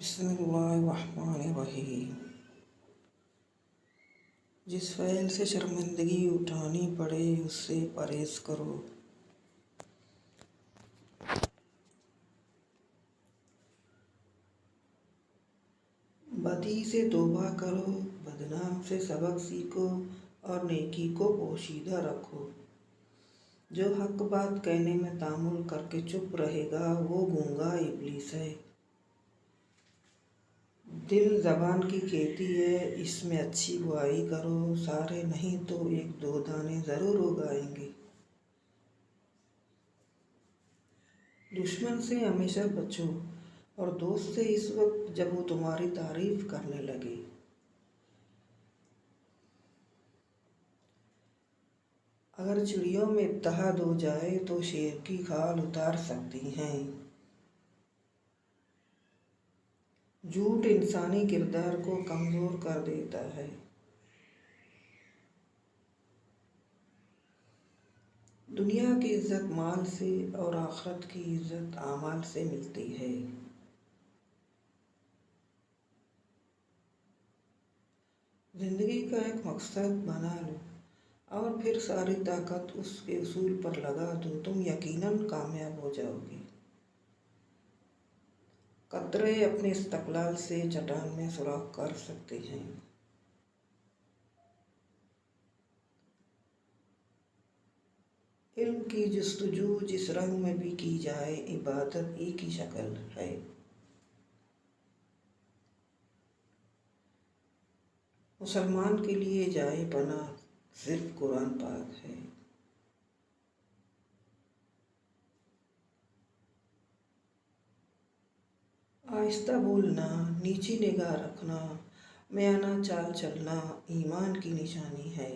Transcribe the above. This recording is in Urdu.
بسم اللہ الرحمن الرحیم۔ جس فعل سے شرمندگی اٹھانی پڑے اس سے پرہیز کرو۔ بدی سے توبہ کرو، بدنام سے سبق سیکھو اور نیکی کو پوشیدہ رکھو۔ جو حق بات کہنے میں تامل کر کے چپ رہے گا وہ گونگا ابلیس ہے۔ دل زبان کی کھیتی ہے، اس میں اچھی بوائی کرو، سارے نہیں تو ایک دو دانے ضرور اگائیں گے۔ دشمن سے ہمیشہ بچو اور دوست سے اس وقت جب وہ تمہاری تعریف کرنے لگے۔ اگر چڑیوں میں اتحاد ہو جائے تو شیر کی کھال اتار سکتی ہیں۔ جھوٹ انسانی کردار کو کمزور کر دیتا ہے۔ دنیا کی عزت مال سے اور آخرت کی عزت اعمال سے ملتی ہے۔ زندگی کا ایک مقصد بنا لو اور پھر ساری طاقت اس کے اصول پر لگا دو، تم یقیناً کامیاب ہو جاؤ گے۔ قطرے اپنے استقلال سے چٹان میں سوراخ کر سکتے ہیں۔ علم کی جستجو جس رنگ میں بھی کی جائے عبادت ایک ہی شکل ہے۔ مسلمان کے لیے جائے پناہ صرف قرآن پاک ہے۔ آہستہ بولنا، نیچی نگاہ رکھنا، میانہ چال چلنا ایمان کی نشانی ہے۔